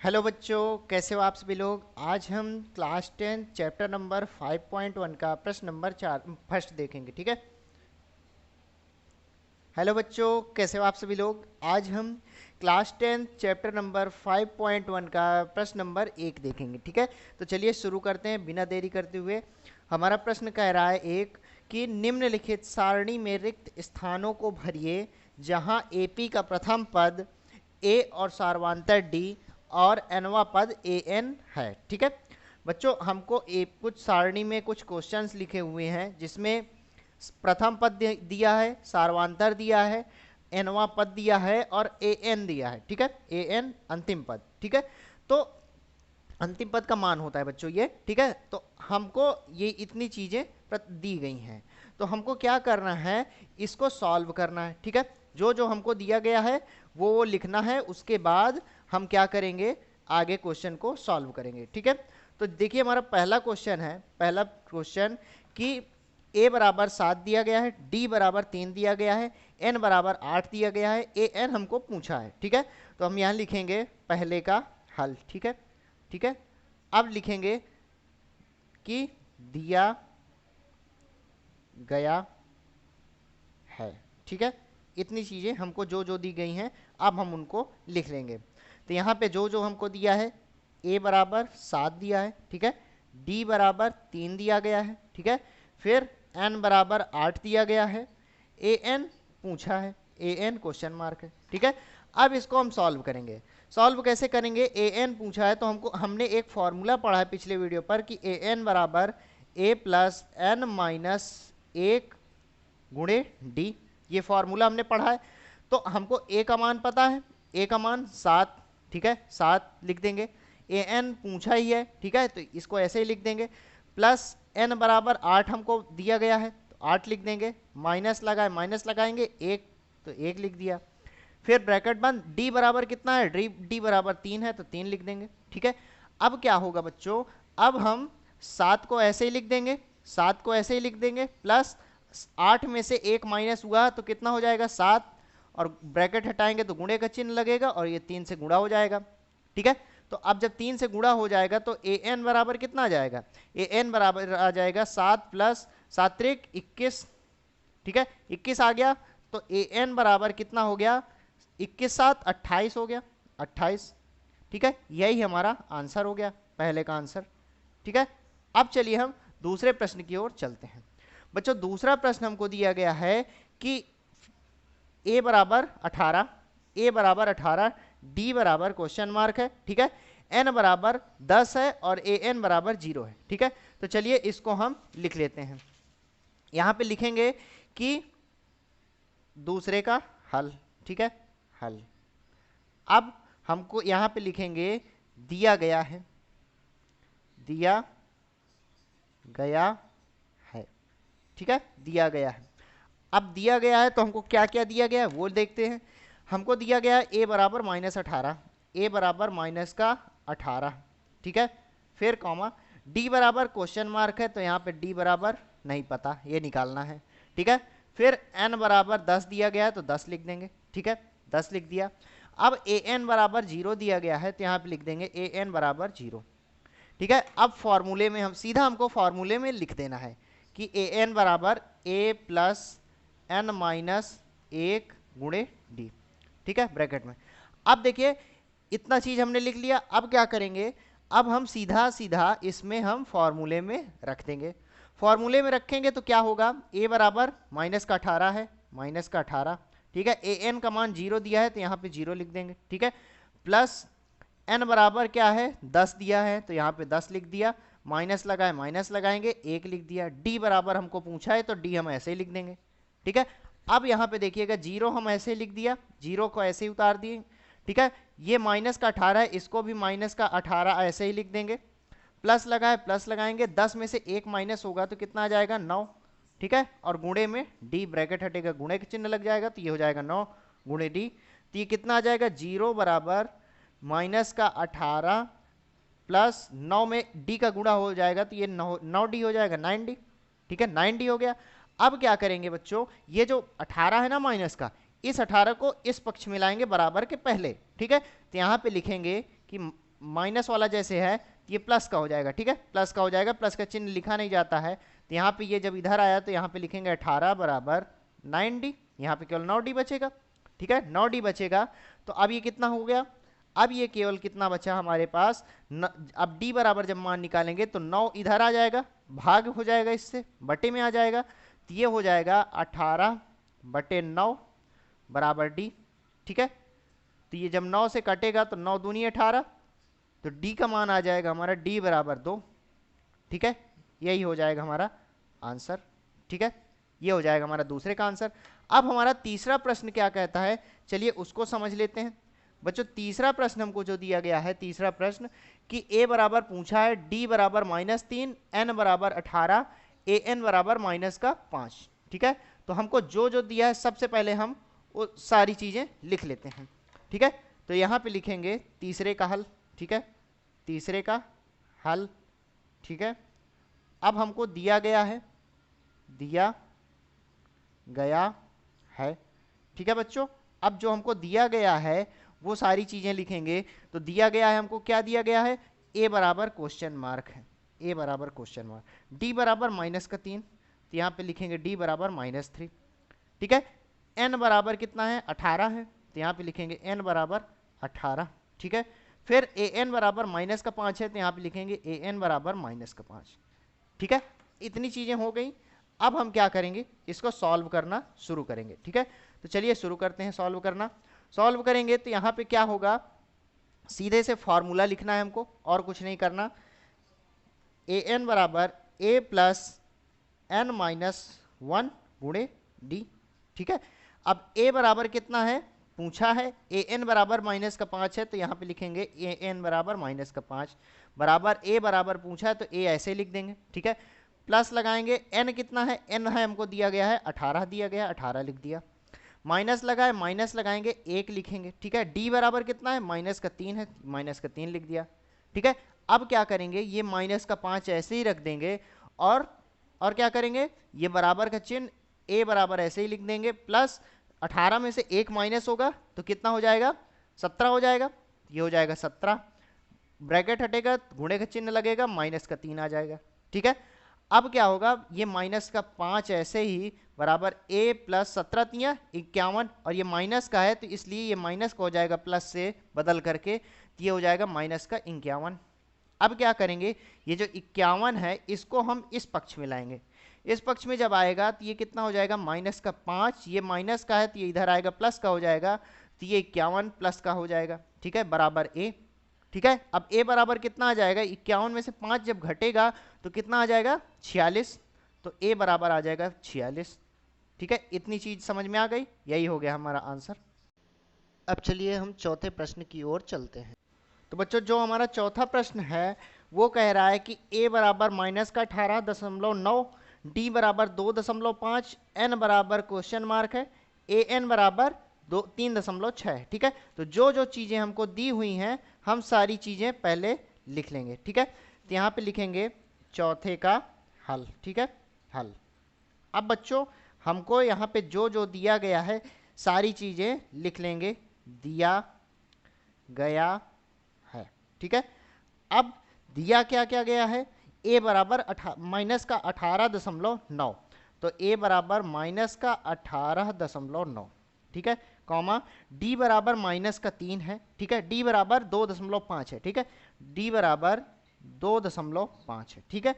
Hello बच्चों, कैसे हो आप सभी लोग। आज हम क्लास 10 चैप्टर नंबर 5.1 का प्रश्न नंबर 4 फर्स्ट देखेंगे। ठीक है। हेलो बच्चों, कैसे हो आप सभी लोग। आज हम क्लास 10 चैप्टर नंबर 5.1 का प्रश्न नंबर 1 देखेंगे। ठीक है। तो चलिए शुरू करते हैं बिना देरी करते हुए। हमारा प्रश्न कह रहा है एक कि निम्नलिखित सारणी में रिक्त स्थानों को भरिए जहां एपी का प्रथम पद ए और सार्वधातुक डी और एनवा पद ए एन है। ठीक है बच्चों, हमको कुछ सारणी में कुछ क्वेश्चंस लिखे हुए हैं जिसमें प्रथम पद दिया है, सार्वधातुक दिया है, एनवा पद दिया है और ए एन दिया है। ठीक है, ए एन अंतिम पद। ठीक है। तो अंतिम पद का मान होता है बच्चों ये। ठीक है। तो हमको ये इतनी चीजें दी गई हैं, तो हमको क्या करना है, इसको सॉल्व करना है। ठीक है। जो जो हमको दिया गया है वो लिखना है, उसके बाद हम क्या करेंगे, आगे क्वेश्चन को सॉल्व करेंगे। ठीक है। तो देखिए हमारा पहला क्वेश्चन है, पहला क्वेश्चन कि ए बराबर 7 दिया गया है, डी बराबर 3 दिया गया है, एन बराबर 8 दिया गया है, ए एन हमको पूछा है। ठीक है। तो हम यहाँ लिखेंगे पहले का हल। ठीक है। ठीक है। अब लिखेंगे कि दिया गया है। ठीक है। इतनी चीजें हमको जो जो दी गई हैं अब हम उनको लिख लेंगे। तो यहाँ पे जो जो हमको दिया है, ए बराबर 7 दिया है। ठीक है। डी बराबर 3 दिया गया है। ठीक है। फिर एन बराबर 8 दिया गया है, ए एन पूछा है, ए एन क्वेश्चन मार्क है। ठीक है। अब इसको हम सॉल्व करेंगे। सॉल्व कैसे करेंगे, ए एन पूछा है तो हमने एक फॉर्मूला पढ़ा है पिछले वीडियो पर कि ए एन बराबर ए प्लस एन माइनस 1 गुणे डी। ये फॉर्मूला हमने पढ़ा है। तो हमको ए का मान पता है, ए का मान 7। ठीक है, 7 लिख देंगे। ए एन पूछा ही है। ठीक है, तो इसको ऐसे ही लिख देंगे। प्लस एन बराबर 8 हमको दिया गया है तो 8 लिख देंगे। माइनस लगाए, माइनस लगाएंगे 1 तो 1 लिख दिया। फिर ब्रैकेट बंद, डी बराबर कितना है, डी बराबर 3 है तो 3 लिख देंगे। ठीक है। अब क्या होगा बच्चों, अब हम 7 को ऐसे ही लिख देंगे, 7 को ऐसे ही लिख देंगे, प्लस 8 में से 1 माइनस हुआ तो कितना हो जाएगा 7, और ब्रैकेट हटाएंगे तो गुणे का चिन्ह लगेगा और ये 3 से गुणा हो जाएगा। ठीक है। तो अब जब 3 से गुणा हो जाएगा तो ए एन बराबर कितना आ जाएगा, ए एन बराबर आ जाएगा 7 प्लस 7 त्रिक 21। ठीक है, 21 आ गया तो ए एन बराबर कितना हो गया, 21 7 28 हो गया, 28। ठीक है, यही हमारा आंसर हो गया, पहले का आंसर। ठीक है। अब चलिए हम दूसरे प्रश्न की ओर चलते हैं। बच्चों दूसरा प्रश्न हमको दिया गया है कि ए बराबर 18, ए बराबर 18, डी बराबर क्वेश्चन मार्क है। ठीक है। एन बराबर 10 है और ए एन बराबर 0 है। ठीक है। तो चलिए इसको हम लिख लेते हैं। यहां पे लिखेंगे कि दूसरे का हल। ठीक है, हल। अब हमको यहां पे लिखेंगे दिया गया है, दिया गया है। ठीक है, दिया गया है। अब दिया गया है तो हमको क्या क्या दिया गया है वो देखते हैं। हमको दिया गया है ए बराबर -18, ए बराबर माइनस का 18। ठीक है। फिर कॉमा, डी बराबर क्वेश्चन मार्क है तो यहाँ पे डी बराबर नहीं पता, ये निकालना है। ठीक है। फिर एन बराबर 10 दिया गया है तो 10 लिख देंगे। ठीक है, 10 लिख दिया। अब ए एन बराबर 0 दिया गया है तो यहाँ पे लिख देंगे ए एन बराबर 0। ठीक है। अब फॉर्मूले में हम सीधा हमको फॉर्मूले में लिख देना है कि ए एन बराबर ए प्लस एन माइनस 1 गुणे डी। ठीक है, ब्रैकेट में। अब देखिए इतना चीज हमने लिख लिया। अब क्या करेंगे, अब हम सीधा सीधा इसमें हम फॉर्मूले में रख देंगे। फॉर्मूले में रखेंगे तो क्या होगा, ए बराबर माइनस का 18 है, माइनस का 18। ठीक है, ए एन का मान 0 दिया है तो यहाँ पे 0 लिख देंगे। ठीक है, प्लस एन बराबर क्या है 10 दिया है तो यहाँ पे 10 लिख दिया। माइनस लगाए, माइनस लगाएंगे 1 लिख दिया। डी बराबर हमको पूछा है तो डी हम ऐसे ही लिख देंगे। ठीक है। अब यहाँ पे देखिएगा 0 हम ऐसे लिख दिया, 0 को ऐसे ही उतार दिए। ठीक है, ये माइनस का 18 है, इसको भी माइनस का 18 ऐसे ही लिख देंगे। प्लस लगाए, प्लस लगाएंगे, 10 में से 1 माइनस होगा तो कितना आ जाएगा 9। ठीक है, और गुणे में डी ब्रैकेट हटेगा, गुणे का चिन्ह लग जाएगा तो ये हो जाएगा 9 गुणे डी। तो ये कितना आ जाएगा, 0 बराबर माइनस का 18 प्लस 9 में डी का गुणा हो जाएगा तो ये 9 डी हो जाएगा, 9 डी। ठीक है, 9 डी हो गया। अब क्या करेंगे बच्चों, ये जो 18 है ना माइनस का, इस 18 को इस पक्ष में लाएंगे बराबर के पहले। ठीक है, तो यहाँ पे लिखेंगे कि माइनस वाला जैसे है ये प्लस का हो जाएगा, ठीक है, प्लस का हो जाएगा, प्लस का चिन्ह लिखा नहीं जाता है, तो यहाँ पे ये जब इधर आया तो यहाँ पे लिखेंगे 18 बराबर 9d, यहाँ पे केवल 9d बचेगा, ठीक है, 9d बचेगा। तो अब ये कितना हो गया, अब ये केवल कितना बचा हमारे पास अब d बराबर जब मान निकालेंगे तो 9 इधर आ जाएगा, भाग हो जाएगा, इससे बटे में आ जाएगा, तो ये हो जाएगा 18 बटे 9 बराबर d, ठीक है। तो ये जब 9 से कटेगा तो 9 दूनी 18, तो d का मान आ जाएगा हमारा d बराबर 2, ठीक है, यही हो जाएगा हमारा आंसर, ठीक है, ये हो जाएगा हमारा दूसरे का आंसर। अब हमारा तीसरा प्रश्न क्या कहता है, चलिए उसको समझ लेते हैं बच्चों। तीसरा प्रश्न हमको जो दिया गया है, तीसरा प्रश्न कि a बराबर पूछा है d बराबर -3, n बराबर 18, an बराबर -5, ठीक है। तो हमको जो जो दिया है सबसे पहले हम वो सारी चीजें लिख लेते हैं, ठीक है। तो यहाँ पे लिखेंगे तीसरे का हल, ठीक है, तीसरे का हल, ठीक है। अब हमको दिया गया है, दिया गया है, ठीक है बच्चों। अब जो हमको दिया गया है वो सारी चीजें लिखेंगे। तो दिया गया है हमको, क्या दिया गया है, a बराबर क्वेश्चन मार्क है, a बराबर क्वेश्चन मार्क, d बराबर -3, तो यहाँ पे लिखेंगे d बराबर -3, ठीक है। n बराबर कितना है, 18 है, तो यहाँ पे लिखेंगे n बराबर 18, ठीक है। फिर an बराबर -5 है, तो यहाँ पे लिखेंगे an बराबर -5, ठीक है। इतनी चीजें हो गई। अब हम क्या करेंगे, इसको सॉल्व करना शुरू करेंगे, ठीक है। तो चलिए शुरू करते हैं सॉल्व करना। सॉल्व करेंगे तो यहाँ पे क्या होगा, सीधे से फॉर्मूला लिखना है हमको, और कुछ नहीं करना। an बराबर a प्लस n -1 गुणे d, ठीक है। अब a बराबर कितना है पूछा है, an बराबर -5 है, तो यहाँ पे लिखेंगे an बराबर -5 बराबर a बराबर पूछा है, तो a ऐसे लिख देंगे, ठीक है। प्लस लगाएंगे, n कितना है, n है हमको दिया गया है 18 दिया गया, 18 लिख दिया। माइनस लगाए, माइनस लगाएंगे 1 लिखेंगे, ठीक है। d बराबर कितना है, -3 है, -3 लिख दिया, ठीक है। अब क्या करेंगे, ये -5 ऐसे ही रख देंगे, और क्या करेंगे, ये बराबर का चिन्ह a बराबर ऐसे ही लिख देंगे, प्लस 18 में से 1 माइनस होगा तो कितना हो जाएगा, 17 हो जाएगा, ये हो जाएगा 17, ब्रैकेट हटेगा, गुणे का चिन्ह लगेगा, -3 आ जाएगा, ठीक है। अब क्या होगा, ये -5 ऐसे ही बराबर a प्लस 17 तियां 51, और ये माइनस का है तो इसलिए ये माइनस का हो जाएगा प्लस से बदल करके, तो ये हो जाएगा -51। अब क्या करेंगे, ये जो 51 है इसको हम इस पक्ष में लाएंगे, इस पक्ष में जब आएगा तो ये कितना हो जाएगा, -5, ये माइनस का है तो ये इधर आएगा प्लस का हो जाएगा, तो ये 51 प्लस का हो जाएगा, ठीक है, बराबर a, ठीक है। अब a बराबर कितना आ जाएगा, 51 में से 5 जब घटेगा तो कितना आ जाएगा, 46, तो a बराबर आ जाएगा 46, ठीक है। इतनी चीज समझ में आ गई, यही हो गया हमारा आंसर। अब चलिए हम चौथे प्रश्न की ओर चलते हैं। तो बच्चों जो हमारा चौथा प्रश्न है वो कह रहा है कि a बराबर -18.9, d बराबर 2.5, n बराबर क्वेश्चन मार्क है, an बराबर 3.6, ठीक है। तो जो जो चीजें हमको दी हुई हैं हम सारी चीजें पहले लिख लेंगे, ठीक है। तो यहाँ पे लिखेंगे चौथे का हल, ठीक है, हल। अब बच्चों हमको यहाँ पे जो जो दिया गया है सारी चीजें लिख लेंगे, दिया गया है, ठीक है। अब दिया क्या क्या गया है, a बराबर -18.9, तो a बराबर -18.9, ठीक है, कॉमा d बराबर -3 है, ठीक है, d बराबर 2.5 है, ठीक है, d बराबर 2.5 है, ठीक है।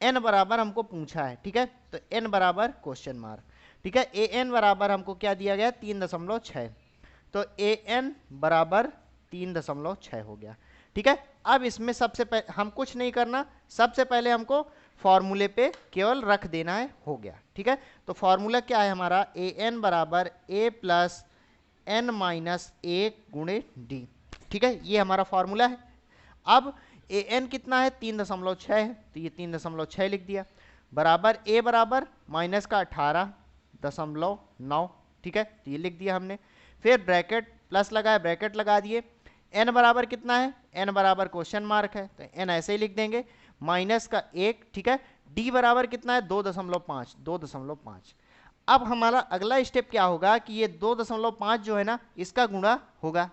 n बराबर हमको पूछा है, ठीक है, तो n बराबर क्वेश्चन मार्क, ठीक है। an बराबर हमको क्या दिया गया, 3.6, तो an बराबर 3.6 हो गया, ठीक है। अब इसमें सबसे पहले हम कुछ नहीं करना, सबसे पहले हमको फॉर्मूले पे केवल रख देना है, हो गया, ठीक है। तो फॉर्मूला क्या है हमारा, an बराबर a प्लस n माइनस 1 गुणे d, ठीक है, ये हमारा फॉर्मूला है। अब an कितना है, 3.6 है, तो ये 3.6 लिख दिया, बराबर a बराबर -18.9, ठीक है, तो ये लिख दिया हमने। फिर ब्रैकेट प्लस लगाया, ब्रैकेट लगा दिए, n बराबर कितना है, n बराबर क्वेश्चन मार्क है, तो n ऐसे ही लिख देंगे, माइनस का 1, ठीक है। d बराबर कितना है, 2.5। अब हमारा अगला स्टेप क्या होगा कि ये 2.5 जो है ना इसका गुणा होगा।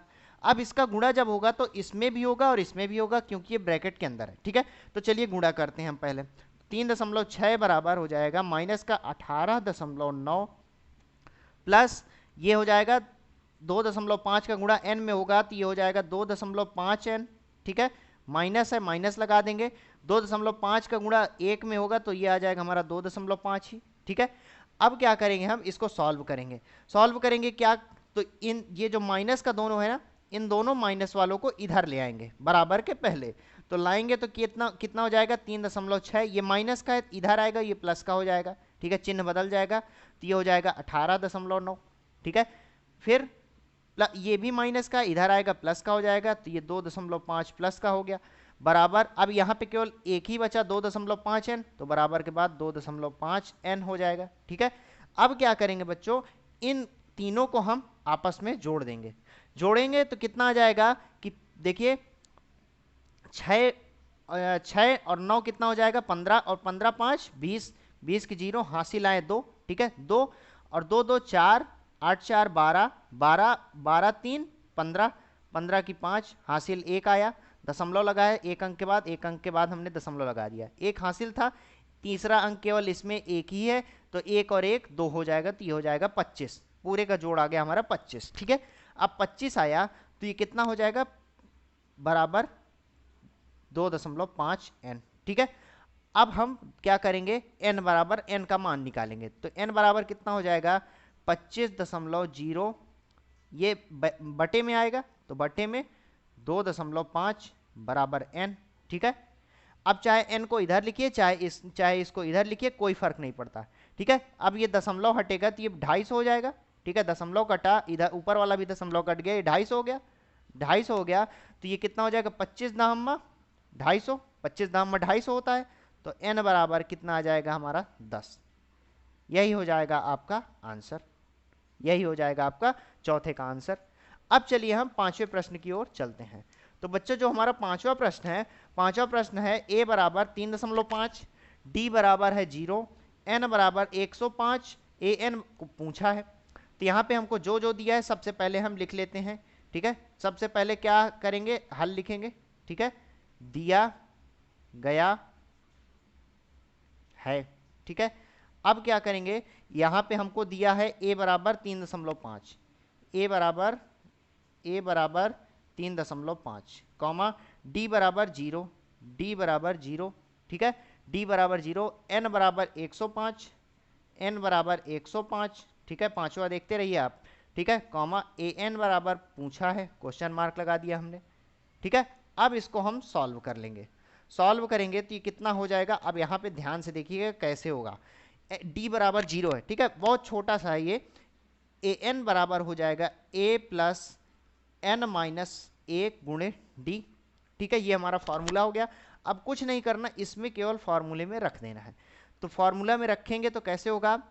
अब इसका गुणा जब होगा तो इसमें भी होगा और इसमें भी होगा, क्योंकि ये ब्रैकेट के अंदर है, ठीक है। तो चलिए गुणा करते हैं हम पहले। 3.6 बराबर हो जाएगा माइनस का 18.9 प्लस ये हो जाएगा 2.5 का गुणा n में होगा तो ये हो जाएगा 2.5n, ठीक है। माइनस है, माइनस लगा देंगे। 2.5 का गुणा 1 में होगा तो ये आ जाएगा हमारा 2.5 ही, ठीक है। अब क्या करेंगे, हम इसको सॉल्व करेंगे। सॉल्व करेंगे क्या, तो इन ये जो माइनस का दोनों है ना, इन दोनों माइनस वालों को इधर ले आएंगे बराबर के पहले। तो लाएंगे तो कितना कितना हो जाएगा 3.6, ये माइनस का है इधर आएगा, ये प्लस का हो जाएगा, ठीक है। चिन्ह बदल जाएगा तो ये हो जाएगा 18.9, ठीक है। फिर ये भी माइनस का इधर आएगा, प्लस का हो जाएगा, तो ये 2.5 प्लस का हो गया बराबर। अब यहाँ पे केवल एक ही बचा 2.5n, तो बराबर के बाद 2.5n हो जाएगा, ठीक है। अब क्या करेंगे बच्चों, इन तीनों को हम आपस में जोड़ देंगे। जोड़ेंगे तो कितना आ जाएगा कि देखिए 6 और 9 कितना हो जाएगा 15, और 15 5 20, 20 की जीरो हासिल आए 2, ठीक है। 2 और 2 2 4, 8 4 12, 12 12 3 15, 15 की 5 हासिल 1 आया, दशमलव लगाया एक अंक के बाद, एक अंक के बाद हमने दशमलव लगा दिया, एक हासिल था। तीसरा अंक केवल इसमें एक ही है, तो 1 और 1 2 हो जाएगा, तो ये हो जाएगा 25, पूरे का जोड़ आ गया हमारा 25, ठीक है। अब 25 आया तो ये कितना हो जाएगा बराबर 2.5n, ठीक है। अब हम क्या करेंगे, n बराबर n का मान निकालेंगे। तो n बराबर कितना हो जाएगा 25.0, ये बटे में आएगा तो बटे में 2.5 बराबर n, ठीक है। अब चाहे n को इधर लिखिए चाहे इसको इधर लिखिए, कोई फर्क नहीं पड़ता, ठीक है। अब ये दशमलव हटेगा तो ये 250 हो जाएगा, ठीक है। दशमलव कटा, इधर ऊपर वाला भी दशमलव कट गया, ये 250 हो गया, 250 हो गया। तो ये कितना हो जाएगा 25 दाम 250, 25 दाम 250 होता है, तो n बराबर कितना आ जाएगा हमारा 10। यही हो जाएगा आपका आंसर, यही हो जाएगा आपका चौथे का आंसर। अब चलिए हम पांचवें प्रश्न की ओर चलते हैं। तो बच्चों जो हमारा पांचवा प्रश्न है a बराबर 3.5, d बराबर है 0, n बराबर 105, an को पूछा है। तो यहाँ पे हमको जो जो दिया है सबसे पहले हम लिख लेते हैं, ठीक है। सबसे पहले क्या करेंगे, हल लिखेंगे, ठीक है। दिया गया है, ठीक है। अब क्या करेंगे, यहाँ पे हमको दिया है a बराबर 3.5, a बराबर 3.5, कॉमा d बराबर 0, d बराबर 0, ठीक है। d बराबर 0, n बराबर 105, n बराबर 105, ठीक है। पांचवा देखते रहिए आप, ठीक है। कॉमा an बराबर पूछा है, क्वेश्चन मार्क लगा दिया हमने, ठीक है। अब इसको हम सॉल्व कर लेंगे। सॉल्व करेंगे तो ये कितना हो जाएगा, अब यहाँ पे ध्यान से देखिएगा कैसे होगा। d बराबर 0 है, ठीक है, बहुत छोटा सा है ये। an बराबर हो जाएगा a प्लस n माइनस 1 गुणे d, ठीक है। ये हमारा फॉर्मूला हो गया। अब कुछ नहीं करना, इसमें केवल फॉर्मूले में रख देना है। तो फॉर्मूला में रखेंगे तो कैसे होगा,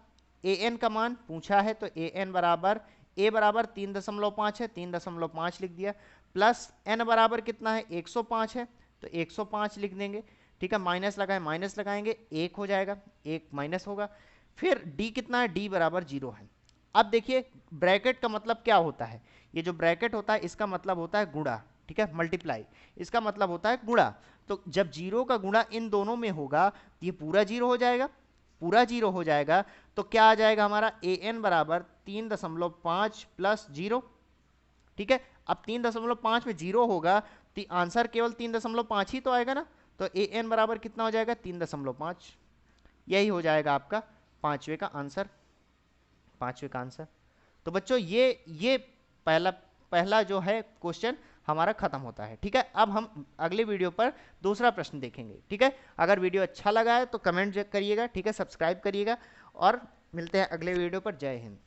an का मान पूछा है तो an बराबर a बराबर 3.5 है, 3.5 लिख दिया, प्लस n बराबर कितना है 105 है, तो 105 लिख देंगे, ठीक है। माइनस लगाए, माइनस लगाएंगे 1 हो जाएगा, 1 माइनस होगा। फिर d कितना है, d बराबर 0 है। अब देखिए ब्रैकेट का मतलब क्या होता है, ये जो ब्रैकेट होता है इसका मतलब होता है गुणा, ठीक है, मल्टीप्लाई, इसका मतलब होता है गुणा। तो जब 0 का गुणा इन दोनों में होगा तो ये पूरा 0 हो जाएगा, पूरा 0 हो जाएगा। तो क्या आ जाएगा हमारा an बराबर 3.5 प्लस 0, ठीक है। अब 3.5 में 0 होगा तो आंसर केवल 3.5 ही तो आएगा ना, तो an बराबर कितना हो जाएगा 3.5। यही हो जाएगा आपका पांचवे का आंसर, पांचवे का आंसर। तो बच्चों ये पहला जो है क्वेश्चन हमारा खत्म होता है, ठीक है। अब हम अगले वीडियो पर दूसरा प्रश्न देखेंगे, ठीक है। अगर वीडियो अच्छा लगा है तो कमेंट करिएगा, ठीक है, सब्सक्राइब करिएगा, और मिलते हैं अगले वीडियो पर। जय हिंद।